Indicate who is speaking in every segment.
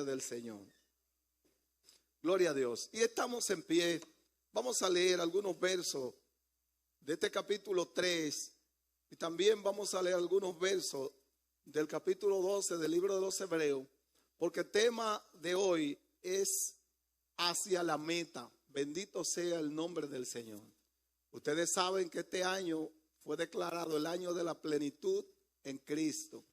Speaker 1: del Señor. Gloria a Dios. Y estamos en pie. Vamos a leer algunos versos de este capítulo 3 y también vamos a leer algunos versos del capítulo 12 del libro de los Hebreos, porque el tema de hoy es hacia la meta. Bendito sea el nombre del Señor. Ustedes saben que este año fue declarado el año de la plenitud en Cristo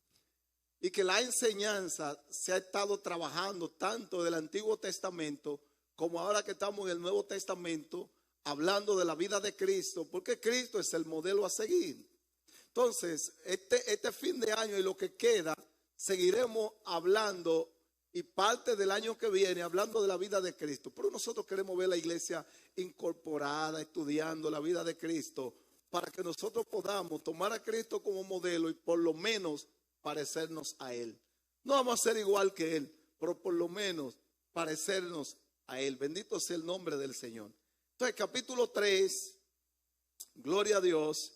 Speaker 1: y que la enseñanza se ha estado trabajando tanto del Antiguo Testamento como ahora que estamos en el Nuevo Testamento, hablando de la vida de Cristo, porque Cristo es el modelo a seguir. Entonces, este fin de año y lo que queda, seguiremos hablando y parte del año que viene hablando de la vida de Cristo. Pero nosotros queremos ver la iglesia incorporada, estudiando la vida de Cristo, para que nosotros podamos tomar a Cristo como modelo y por lo menos parecernos a Él. No vamos a ser igual que Él, pero por lo menos parecernos a Él. Bendito sea el nombre del Señor. Entonces, capítulo 3, gloria a Dios.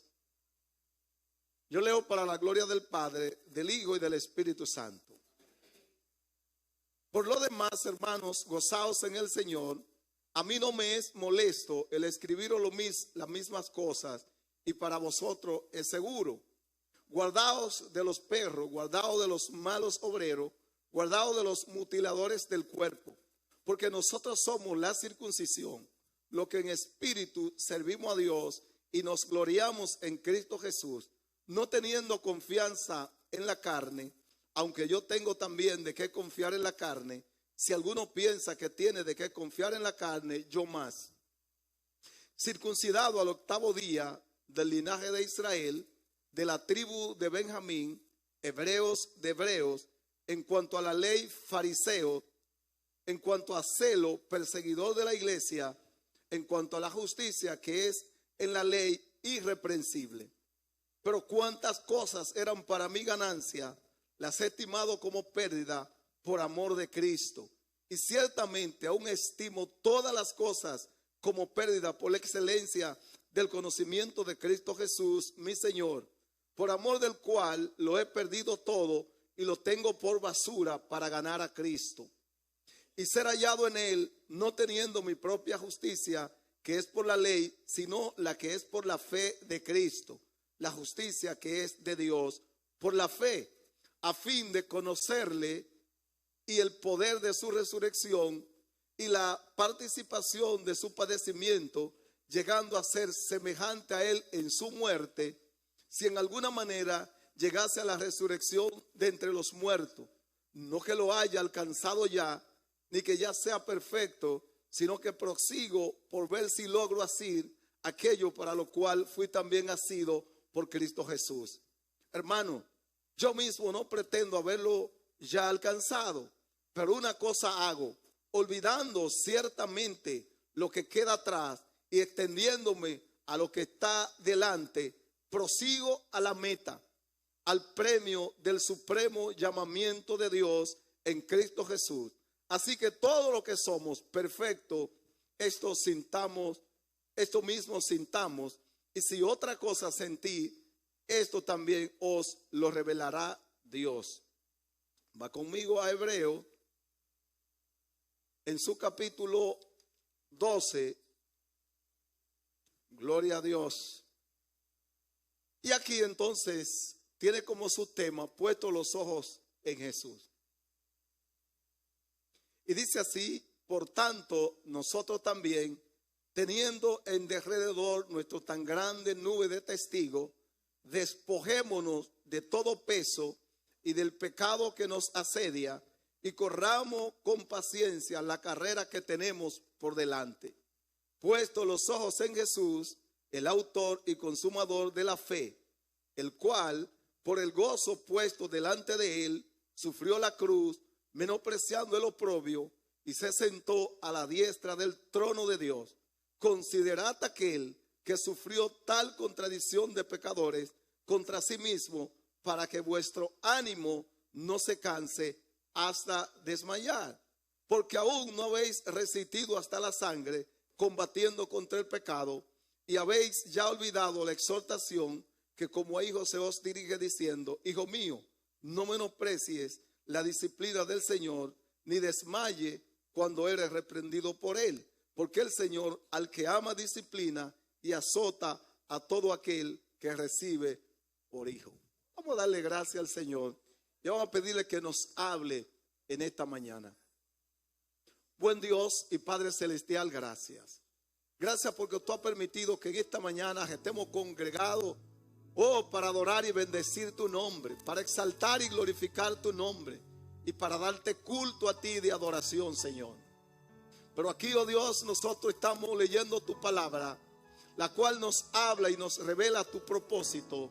Speaker 1: Yo leo para la gloria del Padre, del Hijo y del Espíritu Santo. Por lo demás, hermanos, gozaos en el Señor. A mí no me es molesto el escribiros las mismas cosas, y para vosotros es seguro. Guardaos de los perros, guardaos de los malos obreros, guardaos de los mutiladores del cuerpo, porque nosotros somos la circuncisión, lo que en espíritu servimos a Dios y nos gloriamos en Cristo Jesús, no teniendo confianza en la carne, aunque yo tengo también de qué confiar en la carne. Si alguno piensa que tiene de qué confiar en la carne, yo más. Circuncidado al 8º día del linaje de Israel, de la tribu de Benjamín, hebreos de hebreos, en cuanto a la ley, fariseo, en cuanto a celo, perseguidor de la iglesia, en cuanto a la justicia que es en la ley, irreprensible. Pero cuántas cosas eran para mi ganancia, las he estimado como pérdida por amor de Cristo. Y ciertamente aún estimo todas las cosas como pérdida por la excelencia del conocimiento de Cristo Jesús, mi Señor, por amor del cual lo he perdido todo y lo tengo por basura para ganar a Cristo. Y ser hallado en Él, no teniendo mi propia justicia, que es por la ley, sino la que es por la fe de Cristo, la justicia que es de Dios por la fe, a fin de conocerle y el poder de su resurrección y la participación de su padecimiento, llegando a ser semejante a Él en su muerte, si en alguna manera llegase a la resurrección de entre los muertos. No que lo haya alcanzado ya, ni que ya sea perfecto, sino que prosigo por ver si logro asir aquello para lo cual fui también asido por Cristo Jesús. Hermano, yo mismo no pretendo haberlo ya alcanzado, pero una cosa hago, olvidando ciertamente lo que queda atrás y extendiéndome a lo que está delante, prosigo a la meta, al premio del supremo llamamiento de Dios en Cristo Jesús. Así que todo lo que somos perfecto, esto mismo sintamos, y si otra cosa sentí, esto también os lo revelará Dios. Va conmigo a Hebreo, en su capítulo 12, gloria a Dios. Y aquí entonces tiene como su tema puesto los ojos en Jesús. Y dice así: por tanto, nosotros también, teniendo en derredor nuestro tan grande nube de testigos, despojémonos de todo peso y del pecado que nos asedia, y corramos con paciencia la carrera que tenemos por delante. Puesto los ojos en Jesús, el autor y consumador de la fe, el cual, por el gozo puesto delante de él, sufrió la cruz, menospreciando el oprobio, y se sentó a la diestra del trono de Dios. Considerad aquel que sufrió tal contradicción de pecadores contra sí mismo, para que vuestro ánimo no se canse hasta desmayar. Porque aún no habéis resistido hasta la sangre, combatiendo contra el pecado, y habéis ya olvidado la exhortación que como a hijos se os dirige, diciendo: hijo mío, no menosprecies la disciplina del Señor, ni desmaye cuando eres reprendido por él, porque el Señor al que ama disciplina y azota a todo aquel que recibe por hijo. Vamos a darle gracias al Señor y vamos a pedirle que nos hable en esta mañana. Buen Dios y Padre Celestial, gracias. Gracias porque tú has permitido que en esta mañana estemos congregados, para adorar y bendecir tu nombre, para exaltar y glorificar tu nombre y para darte culto a ti de adoración, Señor. Pero aquí, oh Dios, nosotros estamos leyendo tu palabra, la cual nos habla y nos revela tu propósito.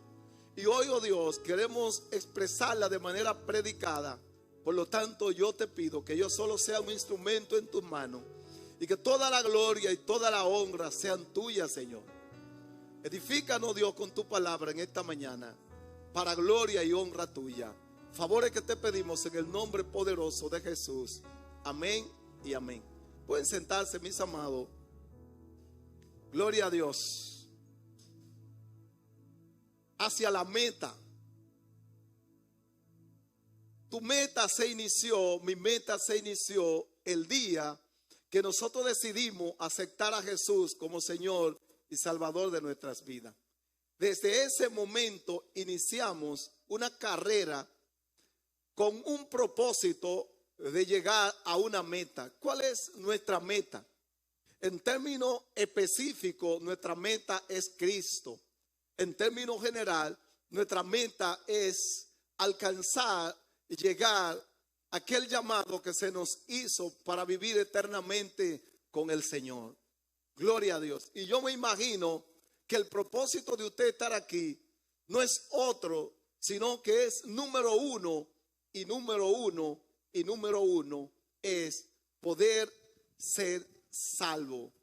Speaker 1: Y hoy, oh Dios, queremos expresarla de manera predicada. Por lo tanto, yo te pido que yo solo sea un instrumento en tus manos y que toda la gloria y toda la honra sean tuyas, Señor. Edifícanos, Dios, con tu palabra en esta mañana, para gloria y honra tuya. Favores que te pedimos en el nombre poderoso de Jesús. Amén y amén. Pueden sentarse, mis amados. Gloria a Dios. Hacia la meta. Tu meta se inició, mi meta se inició el día que nosotros decidimos aceptar a Jesús como Señor y Salvador de nuestras vidas. Desde ese momento iniciamos una carrera con un propósito de llegar a una meta. ¿Cuál es nuestra meta? En términos específicos, nuestra meta es Cristo. En términos general, nuestra meta es alcanzar y llegar a aquel llamado que se nos hizo para vivir eternamente con el Señor. Gloria a Dios. Y yo me imagino que el propósito de usted estar aquí no es otro, sino que es número uno es poder ser salvo.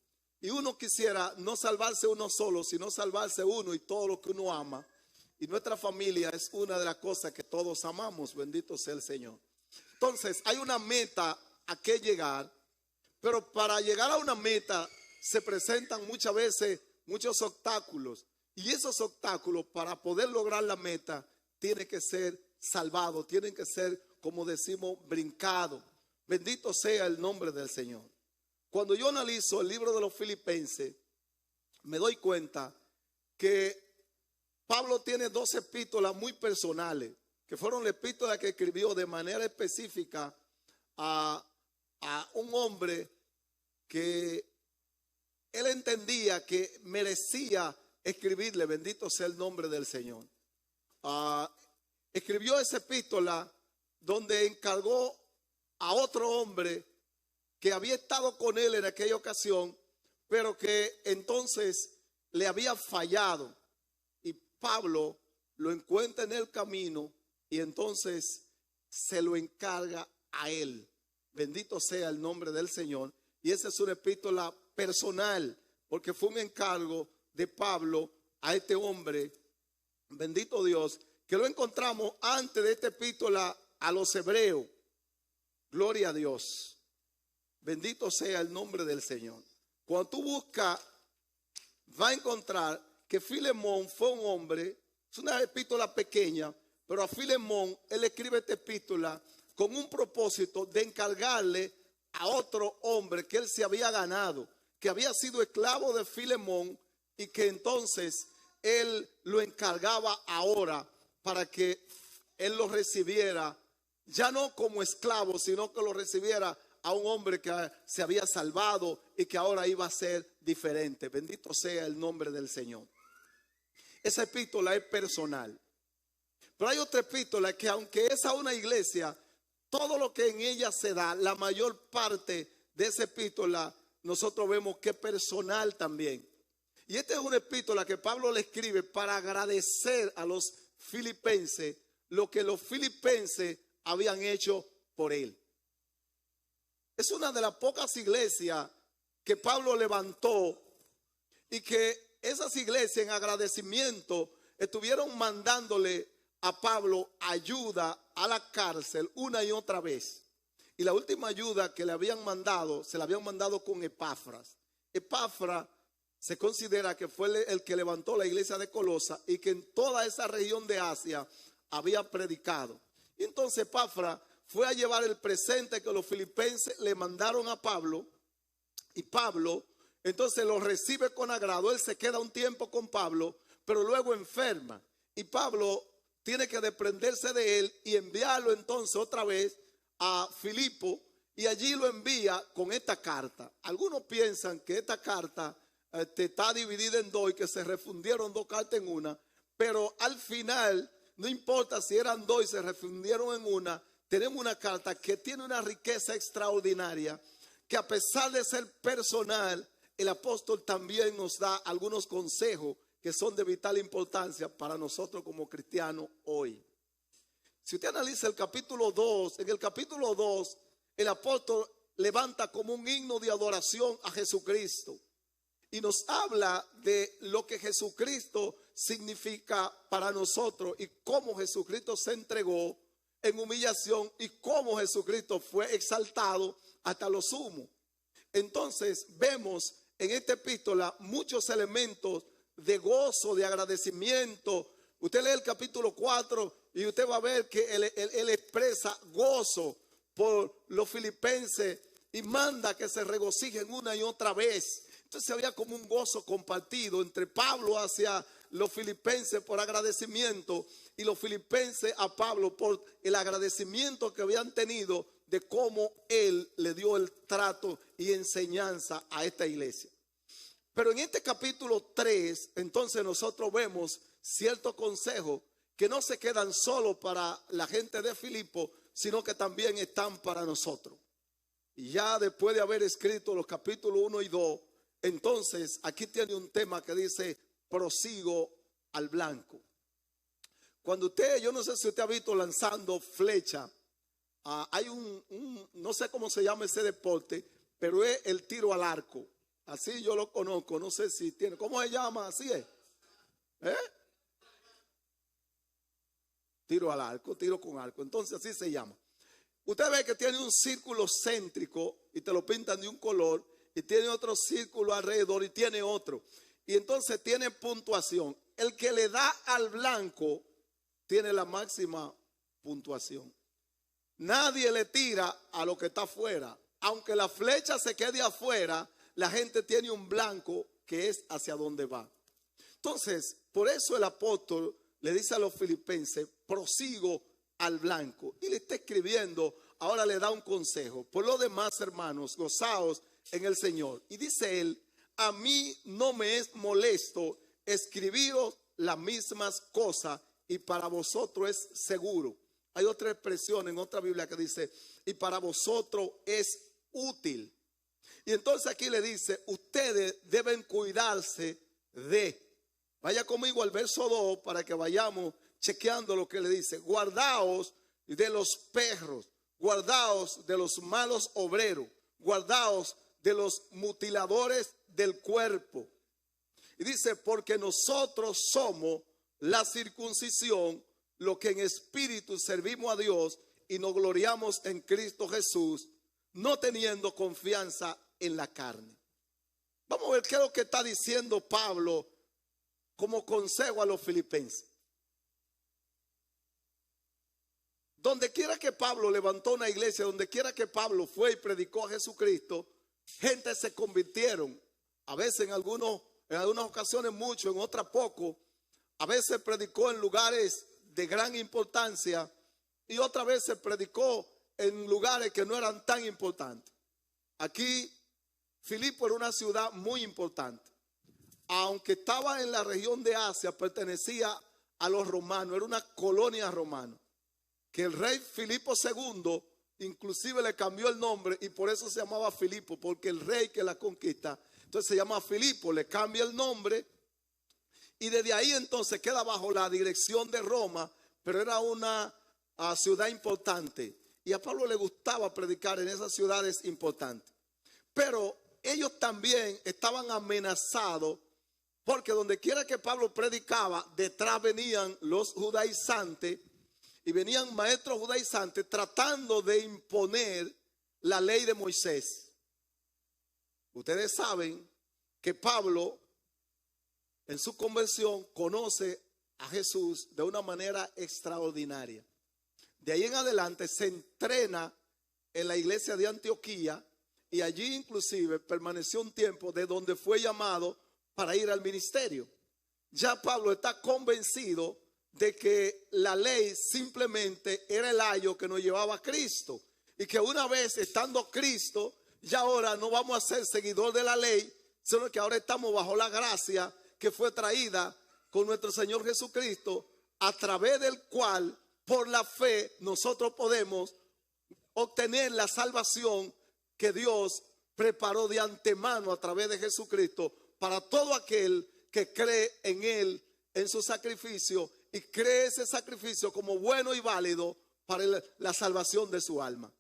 Speaker 1: Y uno quisiera no salvarse uno solo, sino salvarse uno y todo lo que uno ama. Y nuestra familia es una de las cosas que todos amamos. Bendito sea el Señor. Entonces, hay una meta a que llegar, pero para llegar a una meta se presentan muchas veces muchos obstáculos. Y esos obstáculos, para poder lograr la meta, tienen que ser salvados, tienen que ser, como decimos, brincados. Bendito sea el nombre del Señor. Cuando yo analizo el libro de los Filipenses, me doy cuenta que Pablo tiene 2 epístolas muy personales, que fueron las epístolas que escribió de manera específica a un hombre que él entendía que merecía escribirle. Bendito sea el nombre del Señor. Escribió esa epístola donde encargó a otro hombre que había estado con él en aquella ocasión, pero que entonces le había fallado. Y Pablo lo encuentra en el camino y entonces se lo encarga a él. Bendito sea el nombre del Señor. Y esa es una epístola personal, porque fue un encargo de Pablo a este hombre, bendito Dios, que lo encontramos antes de esta epístola a los hebreos. Gloria a Dios. Bendito sea el nombre del Señor. Cuando tú buscas, va a encontrar que Filemón fue un hombre, es una epístola pequeña, pero a Filemón él escribe esta epístola con un propósito de encargarle a otro hombre que él se había ganado, que había sido esclavo de Filemón y que entonces él lo encargaba ahora para que él lo recibiera, ya no como esclavo, sino que lo recibiera a un hombre que se había salvado y que ahora iba a ser diferente. Bendito sea el nombre del Señor. Esa epístola es personal. Pero hay otra epístola que, aunque es a una iglesia, todo lo que en ella se da, la mayor parte de esa epístola, nosotros vemos que es personal también. Y esta es una epístola que Pablo le escribe para agradecer a los filipenses lo que los filipenses habían hecho por él. Es una de las pocas iglesias que Pablo levantó y que esas iglesias en agradecimiento estuvieron mandándole a Pablo ayuda a la cárcel una y otra vez. Y la última ayuda que le habían mandado, se la habían mandado con Epafras. Epafras se considera que fue el que levantó la iglesia de Colosa y que en toda esa región de Asia había predicado. Y entonces Epafras fue a llevar el presente que los filipenses le mandaron a Pablo. Y Pablo entonces lo recibe con agrado. Él se queda un tiempo con Pablo, pero luego enferma. Y Pablo tiene que desprenderse de él y enviarlo entonces otra vez a Filipo. Y allí lo envía con esta carta. Algunos piensan que esta carta está dividida en dos y que se refundieron dos cartas en una. Pero al final, no importa si eran dos y se refundieron en una, tenemos una carta que tiene una riqueza extraordinaria, que a pesar de ser personal, el apóstol también nos da algunos consejos que son de vital importancia para nosotros como cristianos hoy. Si usted analiza el capítulo 2, en el capítulo 2, el apóstol levanta como un himno de adoración a Jesucristo y nos habla de lo que Jesucristo significa para nosotros y cómo Jesucristo se entregó en humillación y cómo Jesucristo fue exaltado hasta lo sumo. Entonces vemos en esta epístola muchos elementos de gozo, de agradecimiento. Usted lee el capítulo 4 y usted va a ver que él expresa gozo por los filipenses y manda que se regocijen una y otra vez. Entonces había como un gozo compartido entre Pablo hacia los filipenses por agradecimiento y los filipenses a Pablo por el agradecimiento que habían tenido de cómo él le dio el trato y enseñanza a esta iglesia. Pero en este capítulo 3, entonces nosotros vemos ciertos consejos que no se quedan solo para la gente de Filipo, sino que también están para nosotros. Y ya después de haber escrito los capítulos 1 y 2, entonces aquí tiene un tema que dice, prosigo al blanco. Cuando usted, yo no sé si usted ha visto lanzando flecha, hay no sé cómo se llama ese deporte, pero es el tiro al arco. Así yo lo conozco, no sé si tiene, ¿cómo se llama? Así es. Tiro al arco, tiro con arco. Entonces así se llama. Usted ve que tiene un círculo céntrico y te lo pintan de un color y tiene otro círculo alrededor y tiene otro. Y entonces tiene puntuación. El que le da al blanco tiene la máxima puntuación. Nadie le tira a lo que está afuera. Aunque la flecha se quede afuera, la gente tiene un blanco que es hacia donde va. Entonces, por eso el apóstol le dice a los filipenses, prosigo al blanco. Y le está escribiendo, ahora le da un consejo. Por lo demás, hermanos, gozaos en el Señor. Y dice él, a mí no me es molesto escribiros las mismas cosas y para vosotros es seguro. Hay otra expresión en otra Biblia que dice, y para vosotros es útil. Y entonces aquí le dice, ustedes deben cuidarse de. Vaya conmigo al verso 2 para que vayamos chequeando lo que le dice. Guardaos de los perros, guardaos de los malos obreros, guardaos de los mutiladores del cuerpo. Y dice, porque nosotros somos la circuncisión, lo que en espíritu servimos a Dios y nos gloriamos en Cristo Jesús, no teniendo confianza en la carne. Vamos a ver qué es lo que está diciendo Pablo como consejo a los filipenses. Donde quiera que Pablo levantó una iglesia, donde quiera que Pablo fue y predicó a Jesucristo, gente se convirtieron. A veces en algunas ocasiones mucho, en otras poco. A veces predicó en lugares de gran importancia y otras veces predicó en lugares que no eran tan importantes. Aquí Filipo era una ciudad muy importante. Aunque estaba en la región de Asia, pertenecía a los romanos, era una colonia romana. Que el rey Filipo II inclusive le cambió el nombre y por eso se llamaba Filipo, porque el rey que la conquista, entonces se llama Filipo, le cambia el nombre y desde ahí entonces queda bajo la dirección de Roma, pero era una ciudad importante y a Pablo le gustaba predicar en esas ciudades importantes. Pero ellos también estaban amenazados porque donde quiera que Pablo predicaba, detrás venían los judaizantes y venían maestros judaizantes tratando de imponer la ley de Moisés. Ustedes saben que Pablo en su conversión conoce a Jesús de una manera extraordinaria. De ahí en adelante se entrena en la iglesia de Antioquía y allí inclusive permaneció un tiempo de donde fue llamado para ir al ministerio. Ya Pablo está convencido de que la ley simplemente era el ayo que nos llevaba a Cristo y que una vez estando Cristo, ya ahora no vamos a ser seguidor de la ley, sino que ahora estamos bajo la gracia que fue traída con nuestro Señor Jesucristo, a través del cual por la fe nosotros podemos obtener la salvación que Dios preparó de antemano a través de Jesucristo para todo aquel que cree en Él, en su sacrificio, y cree ese sacrificio como bueno y válido para la salvación de su alma.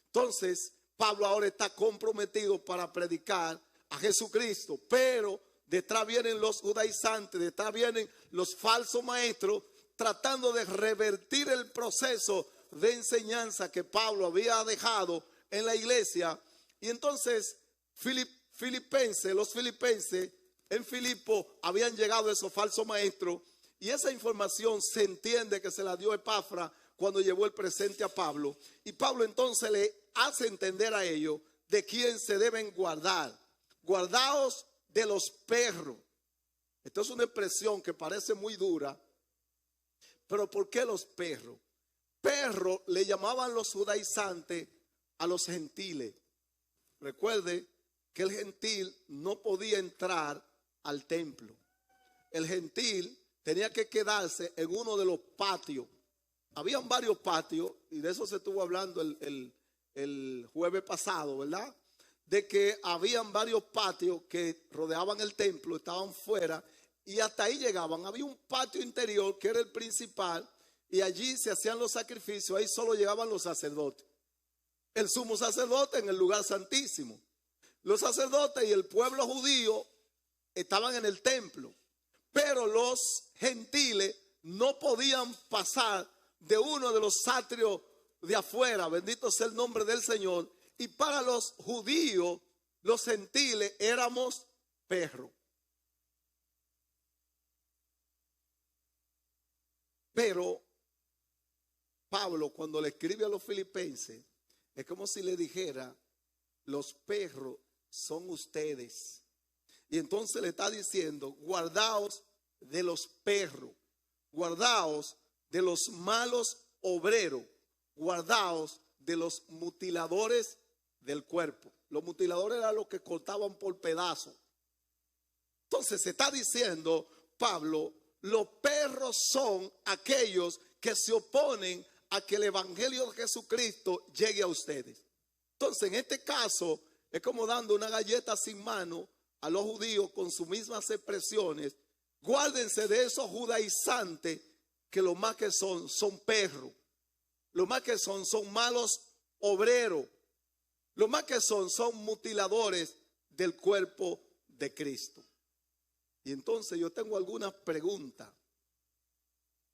Speaker 1: Entonces, Pablo ahora está comprometido para predicar a Jesucristo, pero detrás vienen los judaizantes, detrás vienen los falsos maestros, tratando de revertir el proceso de enseñanza que Pablo había dejado en la iglesia. Y entonces los filipenses en Filipo habían llegado esos falsos maestros, y esa información se entiende que se la dio Epafra cuando llevó el presente a Pablo, y Pablo entonces le hace entender a ellos de quién se deben guardar. Guardaos de los perros. Esto es una expresión que parece muy dura, pero ¿por qué los perros? Perro le llamaban los judaizantes a los gentiles. Recuerde que el gentil no podía entrar al templo. El gentil tenía que quedarse en uno de los patios. Habían varios patios, y de eso se estuvo hablando el jueves pasado, ¿verdad? De que habían varios patios que rodeaban el templo, estaban fuera, y hasta ahí llegaban. Había un patio interior que era el principal, y allí se hacían los sacrificios. Ahí solo llegaban los sacerdotes, el sumo sacerdote en el lugar santísimo. Los sacerdotes y el pueblo judío estaban en el templo, pero los gentiles no podían pasar de uno de los atrios de afuera. Bendito sea el nombre del Señor. Y para los judíos, los gentiles éramos perros. Pero Pablo, cuando le escribe a los filipenses, es como si le dijera: los perros son ustedes. Y entonces le está diciendo: guardaos de los perros, guardaos de los malos obreros, guardaos de los mutiladores del cuerpo. Los mutiladores eran los que cortaban por pedazos. Entonces se está diciendo Pablo: los perros son aquellos que se oponen a que el evangelio de Jesucristo llegue a ustedes. Entonces en este caso es como dando una galleta sin mano a los judíos con sus mismas expresiones. Guárdense de esos judaizantes que lo más que son perros. Lo más que son malos obreros. Lo más que son mutiladores del cuerpo de Cristo. Y entonces yo tengo algunas preguntas.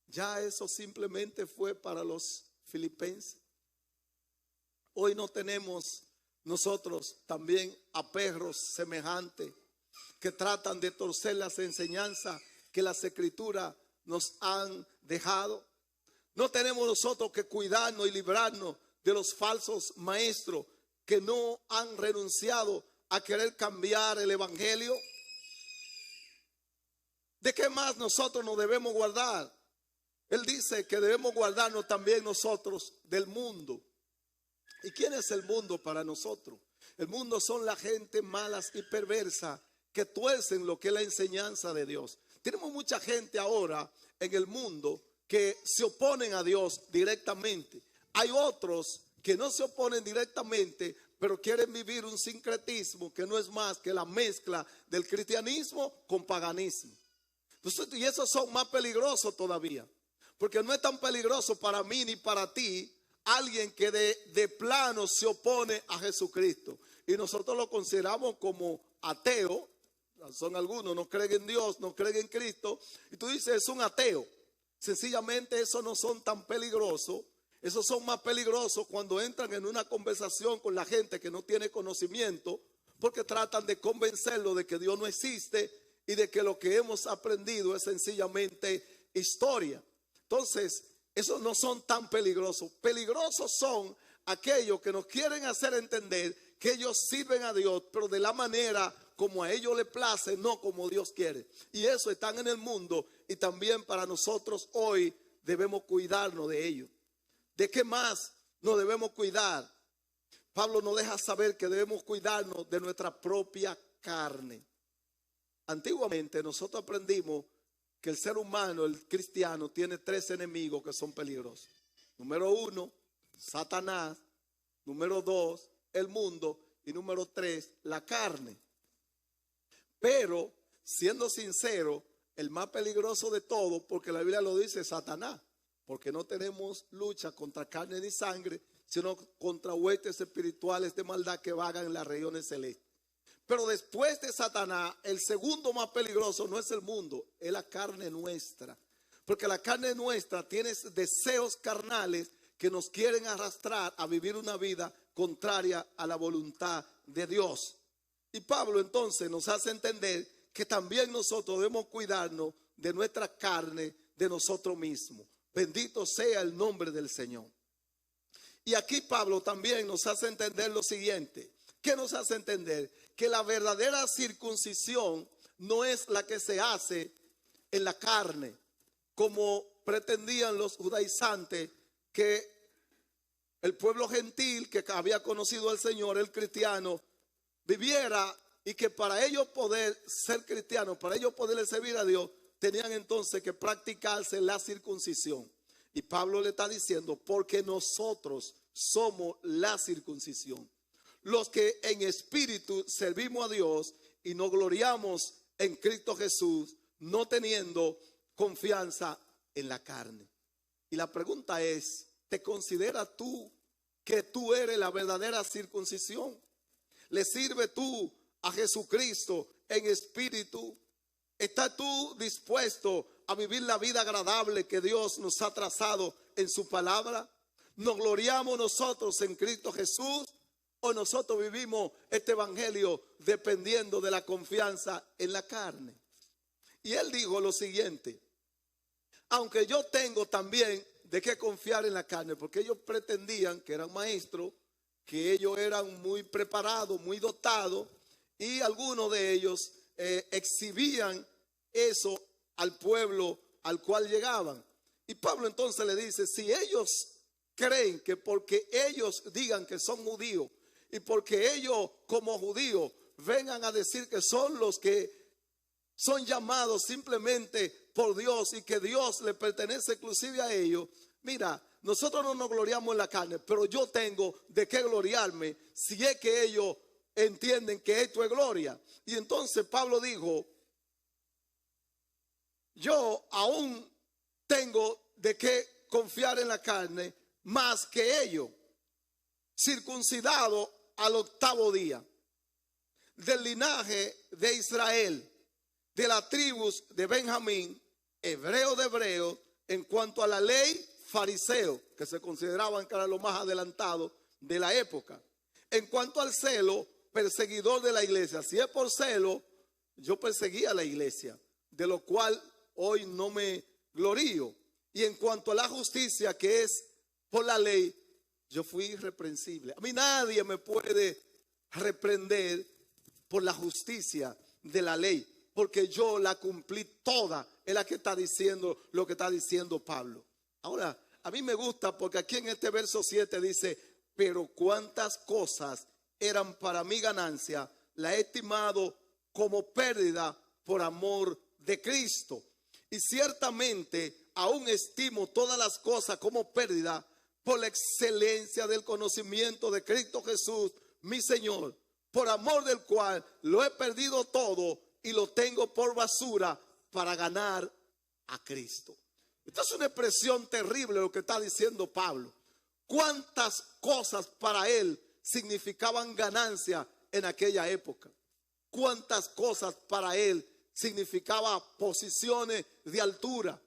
Speaker 1: ¿Ya eso simplemente fue para los filipenses? Hoy no tenemos nosotros también a perros semejantes que tratan de torcer las enseñanzas que las escrituras nos han dejado. No tenemos nosotros que cuidarnos y librarnos de los falsos maestros que no han renunciado a querer cambiar el evangelio. ¿De qué más nosotros nos debemos guardar? Él dice que debemos guardarnos también nosotros del mundo. ¿Y quién es el mundo para nosotros? El mundo son la gente malas y perversa que tuercen lo que es la enseñanza de Dios. Tenemos mucha gente ahora en el mundo que se oponen a Dios directamente. Hay otros que no se oponen directamente, pero quieren vivir un sincretismo que no es más que la mezcla del cristianismo con paganismo. Y esos son más peligrosos todavía, porque no es tan peligroso para mí ni para ti alguien que de plano se opone a Jesucristo. Y nosotros lo consideramos como ateo. Son algunos, no creen en Dios, no creen en Cristo. Y tú dices, es un ateo. Sencillamente esos no son tan peligrosos. Esos son más peligrosos cuando entran en una conversación con la gente que no tiene conocimiento, porque tratan de convencerlo de que Dios no existe y de que lo que hemos aprendido es sencillamente historia. Entonces, esos no son tan peligrosos. Peligrosos son aquellos que nos quieren hacer entender que ellos sirven a Dios, pero de la manera como a ellos les place, no como Dios quiere. Y eso están en el mundo, y también para nosotros hoy debemos cuidarnos de ellos. ¿De qué más nos debemos cuidar? Pablo nos deja saber que debemos cuidarnos de nuestra propia carne. Antiguamente nosotros aprendimos que el ser humano, el cristiano, tiene 3 enemigos que son peligrosos. Número 1, Satanás. Número 2, el mundo. Y número 3, la carne. Pero, siendo sincero, el más peligroso de todo, porque la Biblia lo dice, es Satanás. Porque no tenemos lucha contra carne ni sangre, sino contra huestes espirituales de maldad que vagan en las regiones celestes. Pero después de Satanás, el segundo más peligroso no es el mundo, es la carne nuestra. Porque la carne nuestra tiene deseos carnales que nos quieren arrastrar a vivir una vida contraria a la voluntad de Dios. Y Pablo entonces nos hace entender que también nosotros debemos cuidarnos de nuestra carne, de nosotros mismos. Bendito sea el nombre del Señor. Y aquí Pablo también nos hace entender lo siguiente. ¿Qué nos hace entender? Que la verdadera circuncisión no es la que se hace en la carne, como pretendían los judaizantes, que el pueblo gentil que había conocido al Señor, el cristiano, viviera, y que para ellos poder ser cristianos, para ellos poderle servir a Dios, tenían entonces que practicarse la circuncisión. Y Pablo le está diciendo, porque nosotros somos la circuncisión, los que en espíritu servimos a Dios y nos gloriamos en Cristo Jesús, no teniendo confianza en la carne. Y la pregunta es, ¿te consideras tú que tú eres la verdadera circuncisión? ¿Le sirves tú a Jesucristo en espíritu? ¿Estás tú dispuesto a vivir la vida agradable que Dios nos ha trazado en su palabra? ¿Nos gloriamos nosotros en Cristo Jesús o nosotros vivimos este evangelio dependiendo de la confianza en la carne? Y él dijo lo siguiente: aunque yo tengo también de qué confiar en la carne, porque ellos pretendían que eran maestros, que ellos eran muy preparados, muy dotados, y algunos de ellos exhibían eso al pueblo al cual llegaban. Y Pablo entonces le dice, si ellos creen que porque ellos digan que son judíos y porque ellos como judíos vengan a decir que son los que son llamados simplemente por Dios y que Dios le pertenece exclusive a ellos, mira, nosotros no nos gloriamos en la carne, pero yo tengo de qué gloriarme si es que ellos entienden que esto es gloria. Y entonces Pablo dijo, yo aún tengo de qué confiar en la carne más que ellos, circuncidado al 8º día, del linaje de Israel, de las tribus de Benjamín, hebreo de hebreos, en cuanto a la ley, fariseo, que se consideraban que era lo más adelantado de la época. En cuanto al celo, perseguidor de la iglesia. Si es por celo, yo perseguía a la iglesia, de lo cual hoy no me glorío. Y en cuanto a la justicia, que es por la ley, yo fui irreprensible. A mí nadie me puede reprender por la justicia de la ley, porque yo la cumplí toda. Es la que está diciendo lo que está diciendo Pablo. Ahora, a mí me gusta porque aquí en este verso 7 dice, pero cuántas cosas eran para mi ganancia, la he estimado como pérdida por amor de Cristo. Y ciertamente aún estimo todas las cosas como pérdida por la excelencia del conocimiento de Cristo Jesús, mi Señor, por amor del cual lo he perdido todo y lo tengo por basura para ganar a Cristo. Esta es una expresión terrible lo que está diciendo Pablo. ¿Cuántas cosas para él significaban ganancia en aquella época? ¿Cuántas cosas para él significaba posiciones de altura?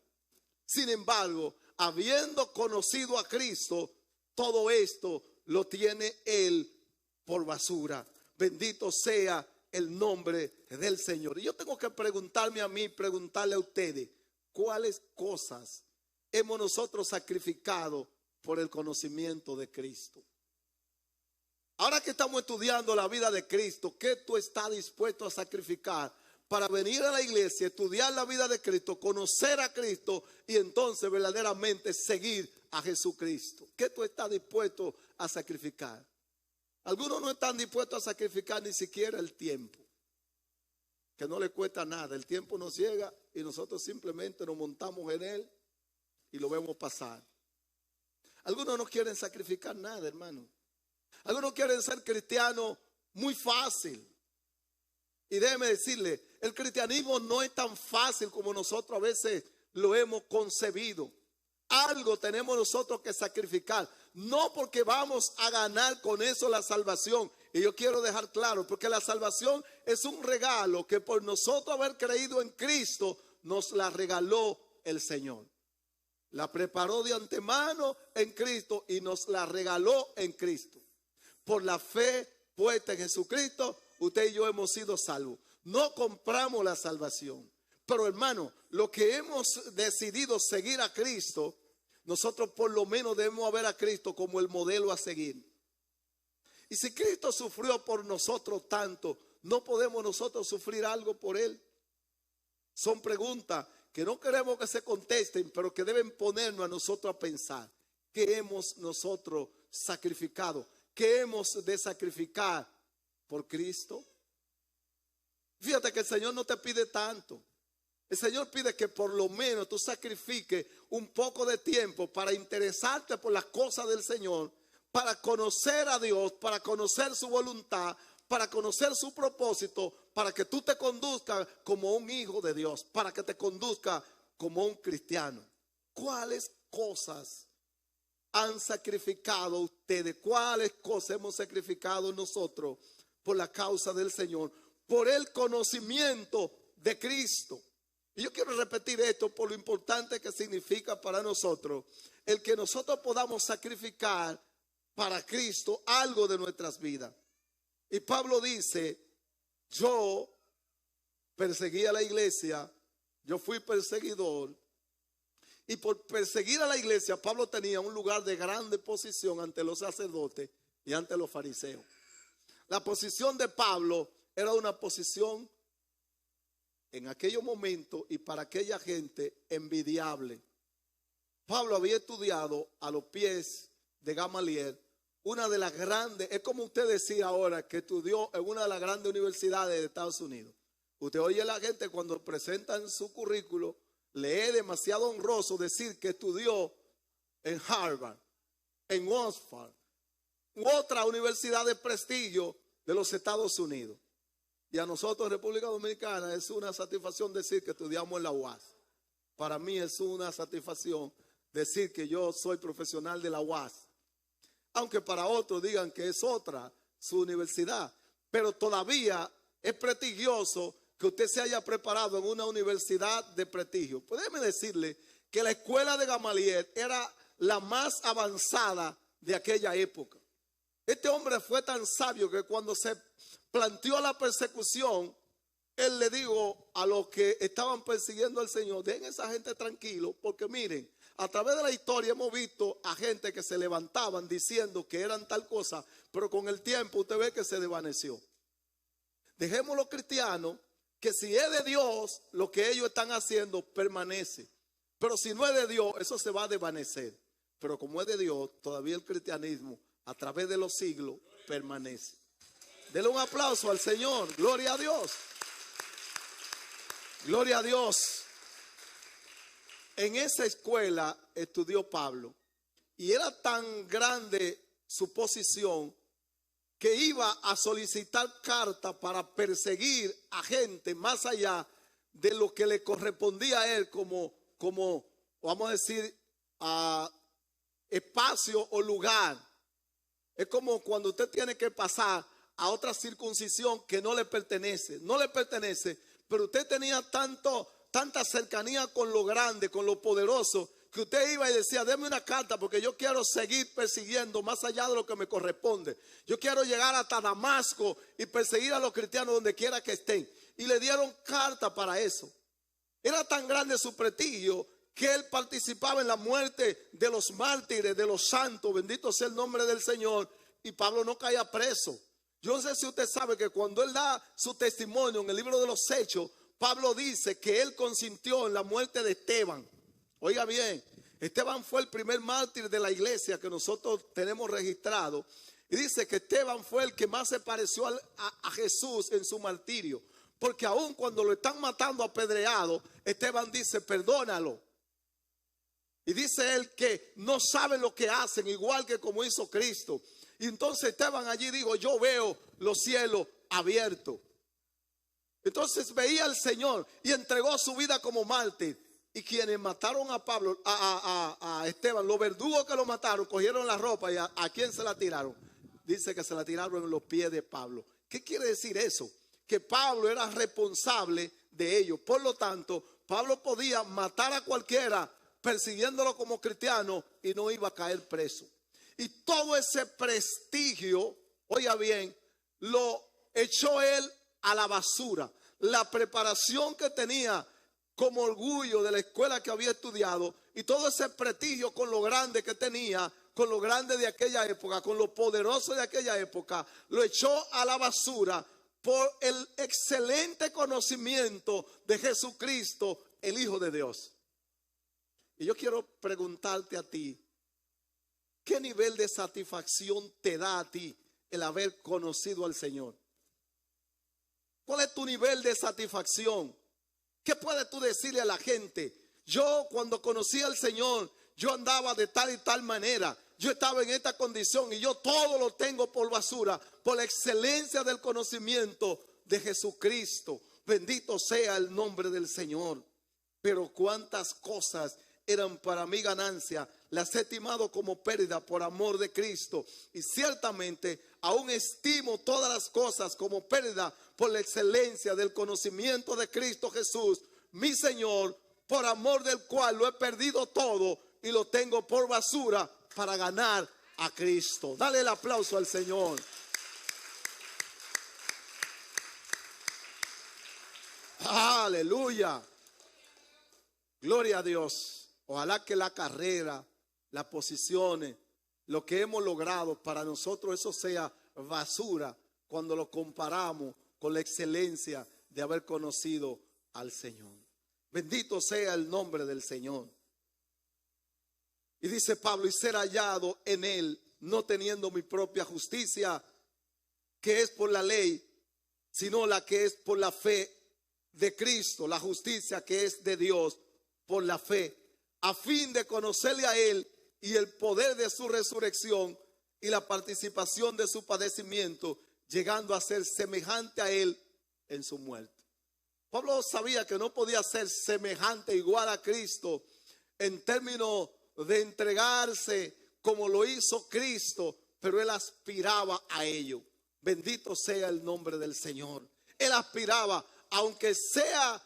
Speaker 1: Sin embargo, habiendo conocido a Cristo, todo esto lo tiene él por basura. Bendito sea el nombre del Señor. Y yo tengo que preguntarme a mí, preguntarle a ustedes, ¿cuáles cosas hemos nosotros sacrificado por el conocimiento de Cristo? Ahora que estamos estudiando la vida de Cristo, ¿qué tú estás dispuesto a sacrificar para venir a la iglesia, estudiar la vida de Cristo, conocer a Cristo y entonces verdaderamente seguir a Jesucristo? ¿Qué tú estás dispuesto a sacrificar? Algunos no están dispuestos a sacrificar ni siquiera el tiempo, que no le cuesta nada. El tiempo nos llega y nosotros simplemente nos montamos en él y lo vemos pasar. Algunos no quieren sacrificar nada, hermano. Algunos quieren ser cristianos muy fácil. Y déjeme decirle, el cristianismo no es tan fácil como nosotros a veces lo hemos concebido. Algo tenemos nosotros que sacrificar. No porque vamos a ganar con eso la salvación. Y yo quiero dejar claro, porque la salvación es un regalo que por nosotros haber creído en Cristo, nos la regaló el Señor. La preparó de antemano en Cristo y nos la regaló en Cristo. Por la fe puesta en Jesucristo, usted y yo hemos sido salvos. No compramos la salvación. Pero hermano, lo que hemos decidido seguir a Cristo, nosotros por lo menos debemos ver a Cristo como el modelo a seguir. Y si Cristo sufrió por nosotros tanto, ¿no podemos nosotros sufrir algo por Él? Son preguntas que no queremos que se contesten, pero que deben ponernos a nosotros a pensar. ¿Qué hemos nosotros sacrificado? ¿Qué hemos de sacrificar por Cristo? Fíjate que el Señor no te pide tanto. El Señor pide que por lo menos tú sacrifiques un poco de tiempo para interesarte por las cosas del Señor, para conocer a Dios, para conocer su voluntad, para conocer su propósito, para que tú te conduzcas como un hijo de Dios, para que te conduzcas como un cristiano. ¿Cuáles cosas han sacrificado ustedes? ¿Cuáles cosas hemos sacrificado nosotros por la causa del Señor? Por el conocimiento de Cristo. Y yo quiero repetir esto por lo importante que significa para nosotros el que nosotros podamos sacrificar para Cristo algo de nuestras vidas. Y Pablo dice, yo perseguí a la iglesia, yo fui perseguidor. Y por perseguir a la iglesia, Pablo tenía un lugar de grande posición ante los sacerdotes y ante los fariseos. La posición de Pablo era una posición en aquellos momentos y para aquella gente envidiable. Pablo había estudiado a los pies de Gamaliel, una de las grandes, es como usted decía ahora, que estudió en una de las grandes universidades de Estados Unidos. Usted oye a la gente cuando presentan su currículo, le es demasiado honroso decir que estudió en Harvard, en Oxford, u otra universidad de prestigio de los Estados Unidos. Y a nosotros en República Dominicana es una satisfacción decir que estudiamos en la UAS. Para mí es una satisfacción decir que yo soy profesional de la UAS. Aunque para otros digan que es otra su universidad. Pero todavía es prestigioso que usted se haya preparado en una universidad de prestigio. Pues déjeme decirle que la escuela de Gamaliel era la más avanzada de aquella época. Este hombre fue tan sabio que cuando se planteó la persecución, él le dijo a los que estaban persiguiendo al Señor, dejen a esa gente tranquilo, porque miren, a través de la historia hemos visto a gente que se levantaban diciendo que eran tal cosa, pero con el tiempo usted ve que se desvaneció. Dejemos los cristianos que si es de Dios, lo que ellos están haciendo permanece. Pero si no es de Dios, eso se va a desvanecer. Pero como es de Dios, todavía el cristianismo a través de los siglos permanece. Denle un aplauso al Señor. Gloria a Dios. Gloria a Dios. En esa escuela estudió Pablo. Y era tan grande su posición que iba a solicitar carta para perseguir a gente más allá de lo que le correspondía a él como vamos a decir, espacio o lugar. Es como cuando usted tiene que pasar a otra circuncisión que no le pertenece, pero usted tenía tanta cercanía con lo grande, con lo poderoso, que usted iba y decía, deme una carta porque yo quiero seguir persiguiendo más allá de lo que me corresponde. Yo quiero llegar hasta Damasco y perseguir a los cristianos donde quiera que estén. Y le dieron carta para eso. Era tan grande su prestigio que él participaba en la muerte de los mártires, de los santos, bendito sea el nombre del Señor, y Pablo no caía preso. Yo no sé si usted sabe que cuando él da su testimonio en el libro de los Hechos, Pablo dice que él consintió en la muerte de Esteban. Oiga bien, Esteban fue el primer mártir de la iglesia que nosotros tenemos registrado. Y dice que Esteban fue el que más se pareció a Jesús en su martirio. Porque aun cuando lo están matando apedreado, Esteban dice, perdónalo. Y dice él que no saben lo que hacen, igual que como hizo Cristo. Y entonces Esteban allí dijo, yo veo los cielos abiertos. Entonces veía al Señor y entregó su vida como mártir. Y quienes mataron a Pablo, a Esteban, los verdugos que lo mataron, cogieron la ropa y a quién se la tiraron. Dice que se la tiraron en los pies de Pablo. ¿Qué quiere decir eso? Que Pablo era responsable de ello. Por lo tanto, Pablo podía matar a cualquiera persiguiéndolo como cristiano y no iba a caer preso. Y todo ese prestigio, oiga bien, lo echó él a la basura. La preparación que tenía como orgullo de la escuela que había estudiado y todo ese prestigio con lo grande que tenía, con lo grande de aquella época, con lo poderoso de aquella época, lo echó a la basura por el excelente conocimiento de Jesucristo, el Hijo de Dios. Y yo quiero preguntarte a ti, ¿qué nivel de satisfacción te da a ti el haber conocido al Señor? ¿Cuál es tu nivel de satisfacción? ¿Qué puedes tú decirle a la gente? Yo cuando conocí al Señor, yo andaba de tal y tal manera. Yo estaba en esta condición y yo todo lo tengo por basura, por la excelencia del conocimiento de Jesucristo. Bendito sea el nombre del Señor. Pero cuántas cosas eran para mi ganancia, las he estimado como pérdida por amor de Cristo. Y ciertamente aún estimo todas las cosas como pérdida por la excelencia del conocimiento de Cristo Jesús, mi Señor, por amor del cual lo he perdido todo y lo tengo por basura para ganar a Cristo. Dale el aplauso al Señor. Aleluya. Gloria a Dios. Ojalá que la carrera, las posiciones, lo que hemos logrado para nosotros eso sea basura cuando lo comparamos con la excelencia de haber conocido al Señor. Bendito sea el nombre del Señor. Y dice Pablo, y ser hallado en él, no teniendo mi propia justicia, que es por la ley, sino la que es por la fe de Cristo, la justicia que es de Dios por la fe, a fin de conocerle a él y el poder de su resurrección y la participación de su padecimiento, llegando a ser semejante a él en su muerte. Pablo sabía que no podía ser semejante, igual a Cristo, en términos de entregarse como lo hizo Cristo, pero él aspiraba a ello. Bendito sea el nombre del Señor. Él aspiraba, aunque sea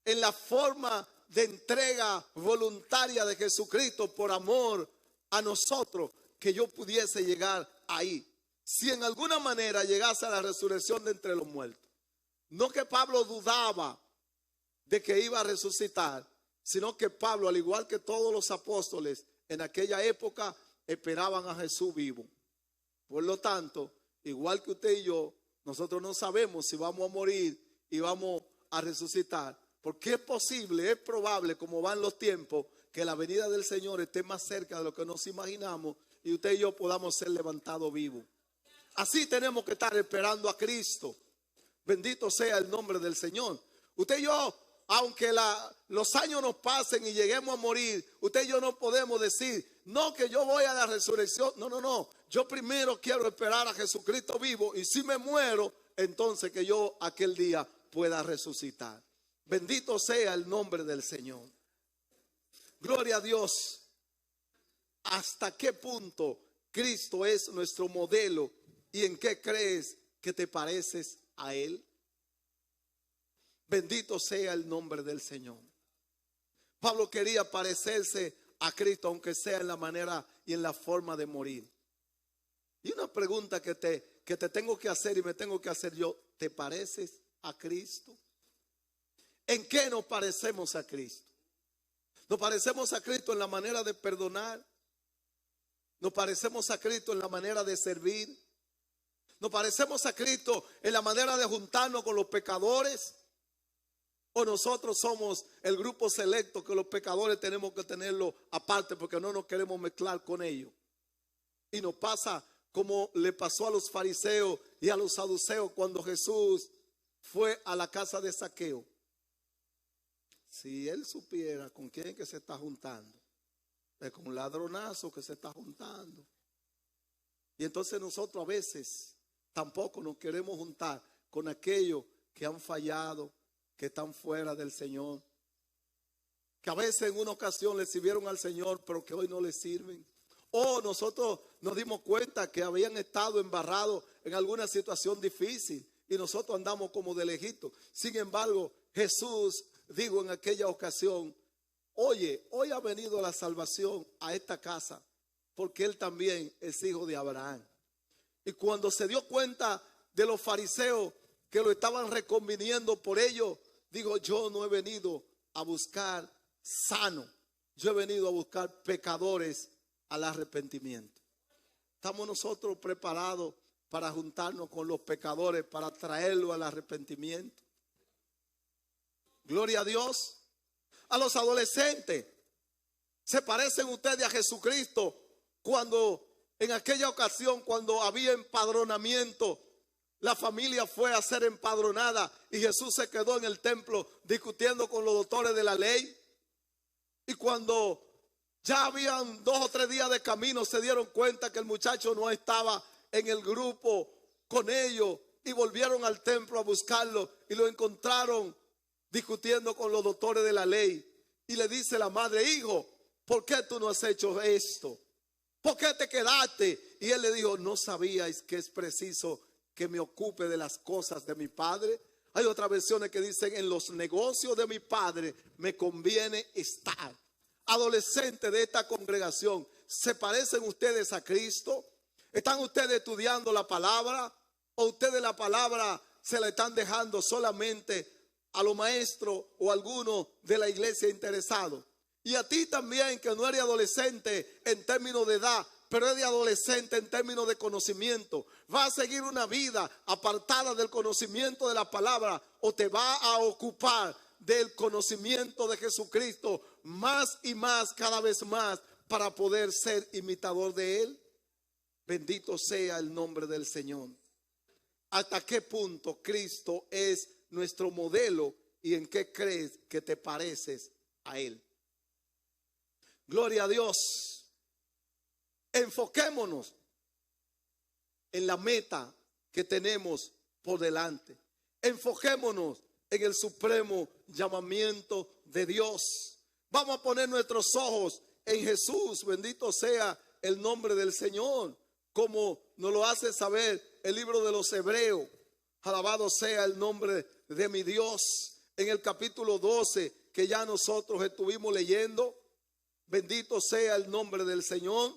Speaker 1: en la forma de entrega voluntaria de Jesucristo por amor a nosotros, que yo pudiese llegar ahí. Si en alguna manera llegase a la resurrección de entre los muertos. No que Pablo dudaba de que iba a resucitar, sino que Pablo, al igual que todos los apóstoles en aquella época, esperaban a Jesús vivo. Por lo tanto, igual que usted y yo, nosotros no sabemos si vamos a morir y vamos a resucitar, porque es posible, es probable, como van los tiempos, que la venida del Señor esté más cerca de lo que nos imaginamos y usted y yo podamos ser levantados vivos. Así tenemos que estar esperando a Cristo. Bendito sea el nombre del Señor. Usted y yo, aunque los años nos pasen y lleguemos a morir, usted y yo no podemos decir, no, que yo voy a la resurrección. No. Yo primero quiero esperar a Jesucristo vivo y si me muero, entonces que yo aquel día pueda resucitar. Bendito sea el nombre del Señor. Gloria a Dios. ¿Hasta qué punto Cristo es nuestro modelo y en qué crees que te pareces a Él? Bendito sea el nombre del Señor. Pablo quería parecerse a Cristo, aunque sea en la manera y en la forma de morir. Y una pregunta que te tengo que hacer y me tengo que hacer yo, ¿te pareces a Cristo? ¿En qué nos parecemos a Cristo? Nos parecemos a Cristo en la manera de perdonar. Nos parecemos a Cristo en la manera de servir. Nos parecemos a Cristo en la manera de juntarnos con los pecadores. O nosotros somos el grupo selecto que los pecadores tenemos que tenerlo aparte porque no nos queremos mezclar con ellos. Y nos pasa como le pasó a los fariseos y a los saduceos cuando Jesús fue a la casa de Zaqueo. Si él supiera con quién que se está juntando, es con un ladronazo que se está juntando. Y entonces nosotros a veces tampoco nos queremos juntar con aquellos que han fallado, que están fuera del Señor, que a veces en una ocasión le sirvieron al Señor, pero que hoy no le sirven. O nosotros nos dimos cuenta que habían estado embarrados en alguna situación difícil y nosotros andamos como de lejito. Sin embargo, Jesús dijo en aquella ocasión: oye, hoy ha venido la salvación a esta casa porque él también es hijo de Abraham. Y cuando se dio cuenta de los fariseos que lo estaban reconviniendo por ello, dijo: yo no he venido a buscar sano, yo he venido a buscar pecadores al arrepentimiento. ¿Estamos nosotros preparados para juntarnos con los pecadores, para traerlos al arrepentimiento? Gloria a Dios. A los adolescentes, ¿se parecen ustedes a Jesucristo cuando en aquella ocasión, cuando había empadronamiento, la familia fue a ser empadronada y Jesús se quedó en el templo discutiendo con los doctores de la ley? Y cuando ya habían 2 o 3 días de camino, se dieron cuenta que el muchacho no estaba en el grupo con ellos y volvieron al templo a buscarlo y lo encontraron discutiendo con los doctores de la ley. Y le dice la madre: hijo, ¿por qué tú no has hecho esto? ¿Por qué te quedaste? Y él le dijo: ¿no sabíais que es preciso que me ocupe de las cosas de mi padre? Hay otras versiones que dicen: en los negocios de mi padre me conviene estar. Adolescentes de esta congregación, ¿se parecen ustedes a Cristo? ¿Están ustedes estudiando la palabra? ¿O ustedes la palabra se la están dejando solamente a los maestros o a algunos de la iglesia interesados? Y a ti también, que no eres adolescente en términos de edad, pero eres adolescente en términos de conocimiento, ¿vas a seguir una vida apartada del conocimiento de la palabra o te va a ocupar del conocimiento de Jesucristo más y más, cada vez más, para poder ser imitador de Él? Bendito sea el nombre del Señor. ¿Hasta qué punto Cristo es nuestro modelo y en qué crees que te pareces a Él? Gloria a Dios. Enfoquémonos en la meta que tenemos por delante. Enfoquémonos en el supremo llamamiento de Dios. Vamos a poner nuestros ojos en Jesús. Bendito sea el nombre del Señor, como nos lo hace saber el libro de los Hebreos. Alabado sea el nombre de mi Dios. En el capítulo 12 que ya nosotros estuvimos leyendo, bendito sea el nombre del Señor.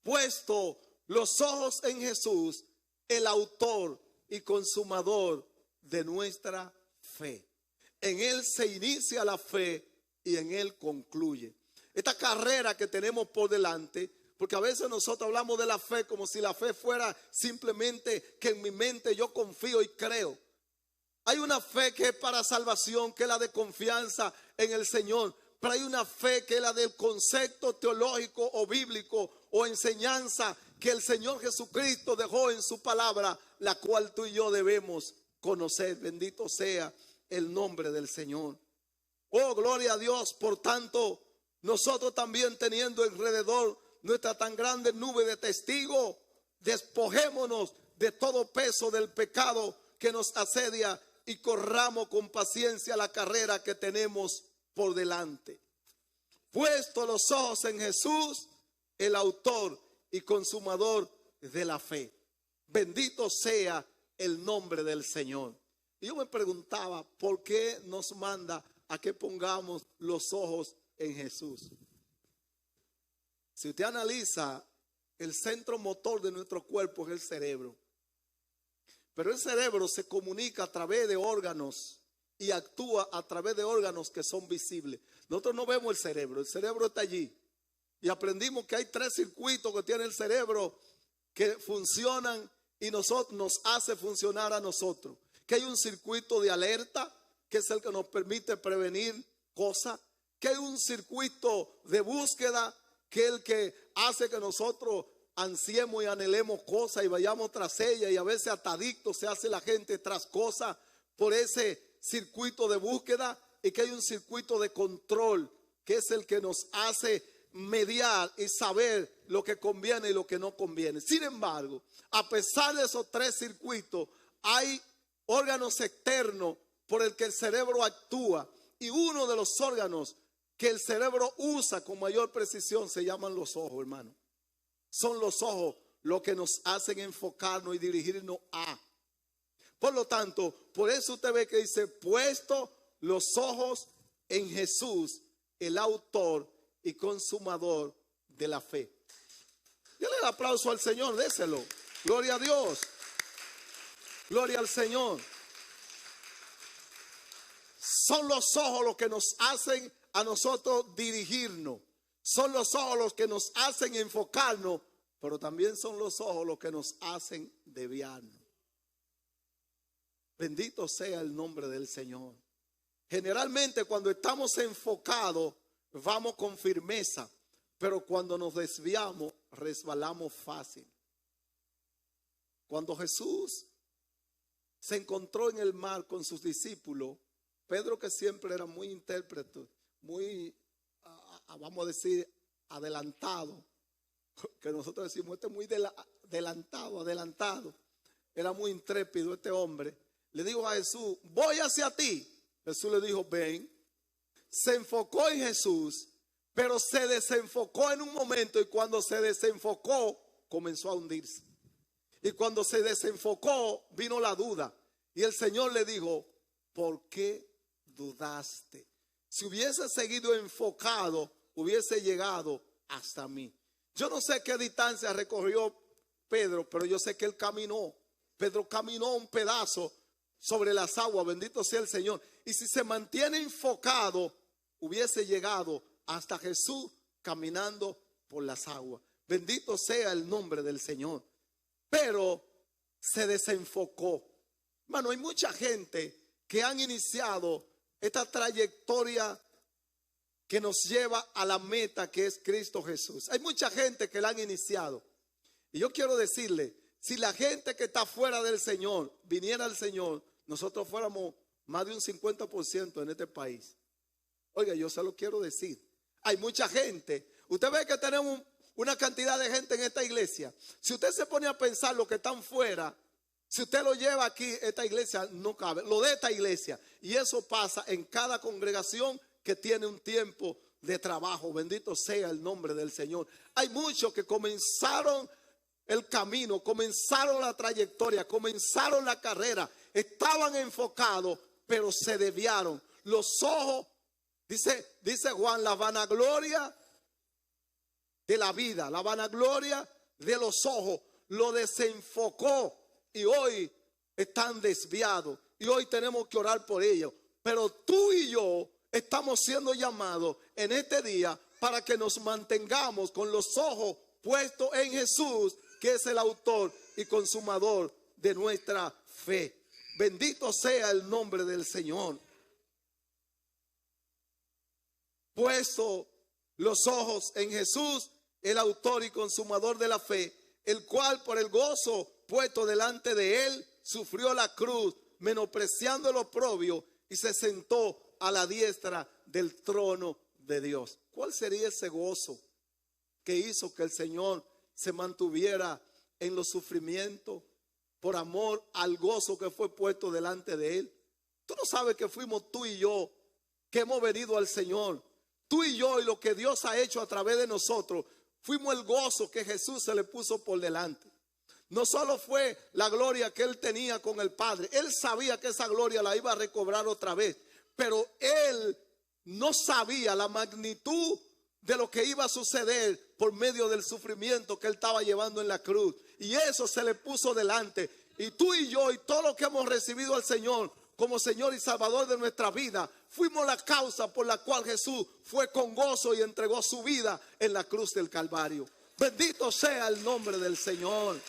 Speaker 1: Puesto los ojos en Jesús, el autor y consumador de nuestra fe. En Él se inicia la fe y en Él concluye. Esta carrera que tenemos por delante, porque a veces nosotros hablamos de la fe como si la fe fuera simplemente que en mi mente yo confío y creo. Hay una fe que es para salvación, que es la de confianza en el Señor. Pero hay una fe que es la del concepto teológico o bíblico o enseñanza que el Señor Jesucristo dejó en su palabra, la cual tú y yo debemos conocer. Bendito sea el nombre del Señor. Oh, gloria a Dios. Por tanto, nosotros también, teniendo alrededor nuestra tan grande nube de testigos, despojémonos de todo peso del pecado que nos asedia y corramos con paciencia la carrera que tenemos por delante. Puesto los ojos en Jesús, el autor y consumador de la fe. Bendito sea el nombre del Señor. Y yo me preguntaba, ¿por qué nos manda a que pongamos los ojos en Jesús? Si usted analiza, el centro motor de nuestro cuerpo es el cerebro. Pero el cerebro se comunica a través de órganos y actúa a través de órganos que son visibles. Nosotros no vemos el cerebro está allí. Y aprendimos que hay 3 circuitos que tiene el cerebro que funcionan y nos hace funcionar a nosotros. Que hay un circuito de alerta, que es el que nos permite prevenir cosas. Que hay un circuito de búsqueda, que es el que hace que nosotros ansiemos y anhelemos cosas y vayamos tras ellas. Y a veces hasta adictos se hace la gente tras cosas por ese circuito de búsqueda. Y que hay un circuito de control, que es el que nos hace mediar y saber lo que conviene y lo que no conviene. Sin embargo, a pesar de esos 3 circuitos, hay órganos externos por el que el cerebro actúa. Y uno de los órganos que el cerebro usa con mayor precisión se llaman los ojos, hermano. Son los ojos los que nos hacen enfocarnos y dirigirnos a. Por lo tanto, por eso usted ve que dice, puesto los ojos en Jesús, el autor y consumador de la fe. Dale el aplauso al Señor, déselo. Gloria a Dios. Gloria al Señor. Son los ojos los que nos hacen a nosotros dirigirnos. Son los ojos los que nos hacen enfocarnos, pero también son los ojos los que nos hacen desviarnos. Bendito sea el nombre del Señor. Generalmente cuando estamos enfocados vamos con firmeza, pero cuando nos desviamos resbalamos fácil. Cuando Jesús se encontró en el mar con sus discípulos, Pedro, que siempre era muy intérprete, muy, vamos a decir, adelantado, que nosotros decimos, este es muy adelantado, era muy intrépido este hombre, le dijo a Jesús, voy hacia ti. Jesús le dijo, ven. Se enfocó en Jesús, pero se desenfocó en un momento, y cuando se desenfocó comenzó a hundirse. Y cuando se desenfocó vino la duda, y el Señor le dijo, ¿por qué dudaste? Si hubiese seguido enfocado, hubiese llegado hasta mí. Yo no sé qué distancia recorrió Pedro, pero yo sé que él caminó. Pedro caminó un pedazo sobre las aguas, bendito sea el Señor. Y si se mantiene enfocado, hubiese llegado hasta Jesús caminando por las aguas. Bendito sea el nombre del Señor. Pero se desenfocó. Hermano, hay mucha gente que han iniciado esta trayectoria que nos lleva a la meta, que es Cristo Jesús. Hay mucha gente que la han iniciado. Y yo quiero decirle, si la gente que está fuera del Señor viniera al Señor, nosotros fuéramos más de un 50% en este país. Oiga, yo se lo quiero decir. Hay mucha gente. Usted ve que tenemos una cantidad de gente en esta iglesia. Si usted se pone a pensar lo que están fuera, si usted lo lleva aquí, esta iglesia no cabe. Lo de esta iglesia. Y eso pasa en cada congregación que tiene un tiempo de trabajo. Bendito sea el nombre del Señor. Hay muchos que comenzaron el camino, comenzaron la trayectoria, comenzaron la carrera, estaban enfocados, pero se desviaron. Los ojos, dice Juan, la vanagloria de la vida, la vanagloria de los ojos, lo desenfocó y hoy están desviados y hoy tenemos que orar por ellos. Pero tú y yo estamos siendo llamados en este día para que nos mantengamos con los ojos puestos en Jesús, que es el autor y consumador de nuestra fe. Bendito sea el nombre del Señor. Puesto los ojos en Jesús, el autor y consumador de la fe, el cual por el gozo puesto delante de él, sufrió la cruz, menospreciando el oprobio, y se sentó a la diestra del trono de Dios. ¿Cuál sería ese gozo que hizo que el Señor se mantuviera en los sufrimientos por amor al gozo que fue puesto delante de él? Tú no sabes que fuimos tú y yo, que hemos venido al Señor. Tú y yo, y lo que Dios ha hecho a través de nosotros, fuimos el gozo que Jesús se le puso por delante. No solo fue la gloria que él tenía con el Padre, él sabía que esa gloria la iba a recobrar otra vez, pero él no sabía la magnitud de lo que iba a suceder por medio del sufrimiento que él estaba llevando en la cruz. Y eso se le puso delante. Y tú y yo y todos los que hemos recibido al Señor, como Señor y Salvador de nuestra vida, fuimos la causa por la cual Jesús fue con gozo y entregó su vida en la cruz del Calvario. Bendito sea el nombre del Señor.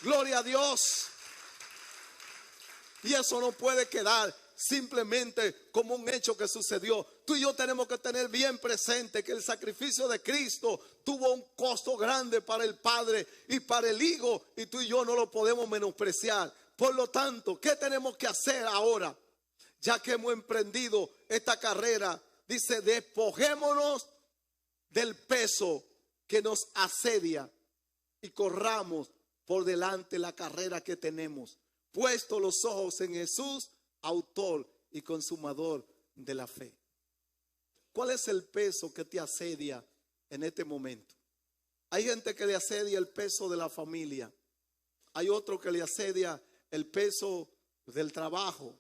Speaker 1: Gloria a Dios. Y eso no puede quedar simplemente como un hecho que sucedió. Tú y yo tenemos que tener bien presente que el sacrificio de Cristo tuvo un costo grande para el Padre y para el Hijo, y tú y yo no lo podemos menospreciar. Por lo tanto, ¿qué tenemos que hacer ahora? Ya que hemos emprendido esta carrera, dice, despojémonos del peso que nos asedia y corramos por delante la carrera que tenemos, puesto los ojos en Jesús, autor y consumador de la fe. ¿Cuál es el peso que te asedia en este momento? Hay gente que le asedia el peso de la familia. Hay otro que le asedia el peso del trabajo.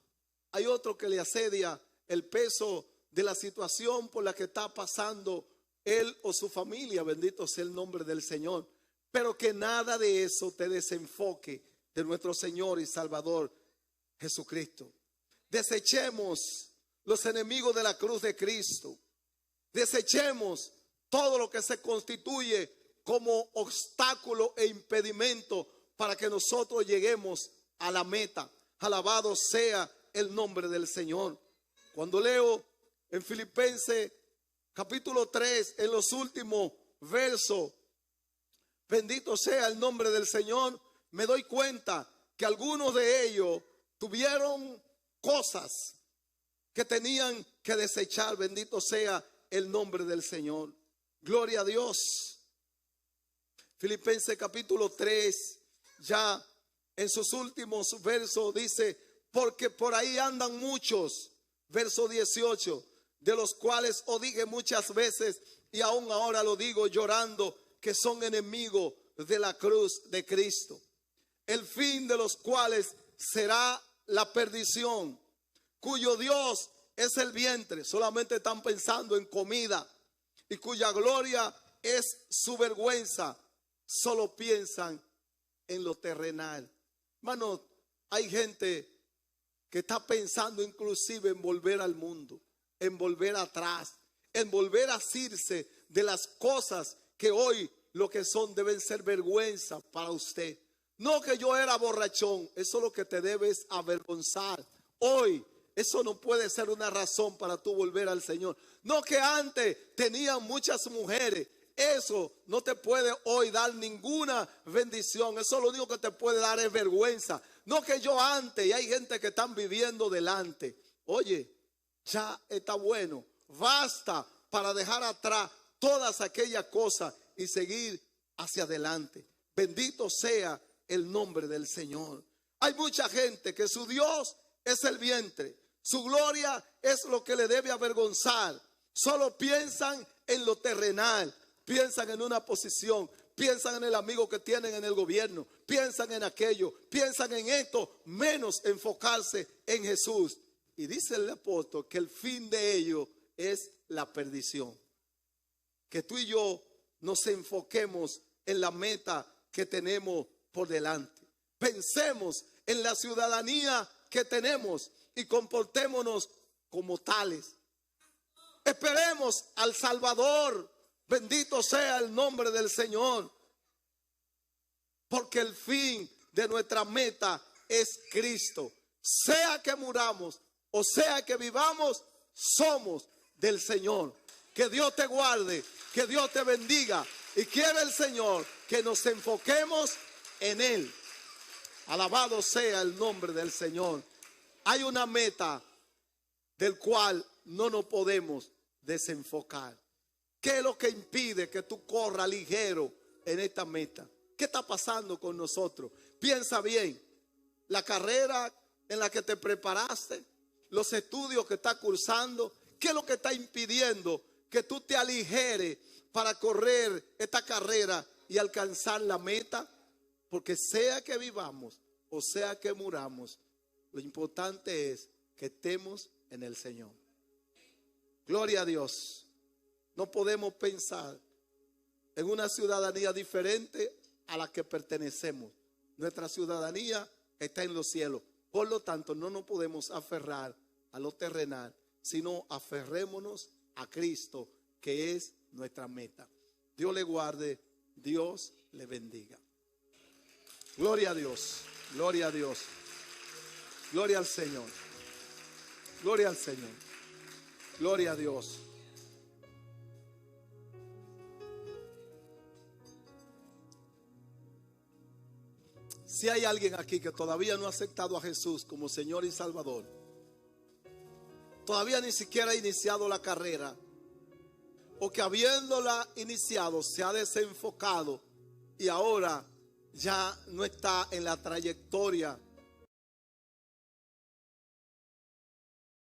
Speaker 1: Hay otro que le asedia el peso de la situación por la que está pasando él o su familia. Bendito sea el nombre del Señor. Pero que nada de eso te desenfoque de nuestro Señor y Salvador Jesucristo. Desechemos los enemigos de la cruz de Cristo. Desechemos todo lo que se constituye como obstáculo e impedimento para que nosotros lleguemos a la meta. Alabado sea el nombre del Señor. Cuando leo en Filipenses capítulo 3, en los últimos versos, bendito sea el nombre del Señor, me doy cuenta que algunos de ellos tuvieron cosas que tenían que desechar. Bendito sea el nombre del Señor. Gloria a Dios. Filipenses capítulo 3, ya en sus últimos versos dice, porque por ahí andan muchos, verso 18, de los cuales os dije muchas veces y aún ahora lo digo llorando, que son enemigos de la cruz de Cristo, el fin de los cuales será la perdición, cuyo Dios es el vientre, solamente están pensando en comida, y cuya gloria es su vergüenza, solo piensan en lo terrenal. Hermano, hay gente que está pensando inclusive en volver al mundo, en volver atrás, en volver a asirse de las cosas que hoy lo que son deben ser vergüenza para usted. No que yo era borrachón, eso es lo que te debes avergonzar. Hoy eso no puede ser una razón para tú volver al Señor. No que antes tenían muchas mujeres, eso no te puede hoy dar ninguna bendición. Eso lo único que te puede dar es vergüenza. No que yo antes, y hay gente que están viviendo delante. Oye, ya está bueno, basta para dejar atrás todas aquellas cosas y seguir hacia adelante. Bendito sea el nombre del Señor. Hay mucha gente que su Dios es el vientre, su gloria es lo que le debe avergonzar. Solo piensan en lo terrenal, piensan en una posición, piensan en el amigo que tienen en el gobierno, piensan en aquello, piensan en esto, menos enfocarse en Jesús. Y dice el apóstol que el fin de ello es la perdición. Que tú y yo nos enfoquemos en la meta que tenemos por delante. Pensemos en la ciudadanía que tenemos y comportémonos como tales. Esperemos al Salvador. Bendito sea el nombre del Señor. Porque el fin de nuestra meta es Cristo. Sea que muramos o sea que vivamos, somos del Señor. Que Dios te guarde, que Dios te bendiga. Y quiere el Señor que nos enfoquemos en Él. Alabado sea el nombre del Señor. Hay una meta del cual no nos podemos desenfocar. ¿Qué es lo que impide que tú corras ligero en esta meta? ¿Qué está pasando con nosotros? Piensa bien. La carrera en la que te preparaste, los estudios que estás cursando, ¿qué es lo que está impidiendo que tú te aligeres para correr esta carrera y alcanzar la meta? Porque sea que vivamos o sea que muramos, lo importante es que estemos en el Señor. Gloria a Dios. No podemos pensar en una ciudadanía diferente a la que pertenecemos. Nuestra ciudadanía está en los cielos. Por lo tanto, no nos podemos aferrar a lo terrenal, sino aferrémonos a Cristo, que es nuestra meta. Dios le guarde, Dios le bendiga. Gloria a Dios, gloria a Dios, gloria al Señor, gloria al Señor, gloria a Dios. Si hay alguien aquí que todavía no ha aceptado a Jesús como Señor y Salvador, todavía ni siquiera ha iniciado la carrera, o que habiéndola iniciado se ha desenfocado y ahora ya no está en la trayectoria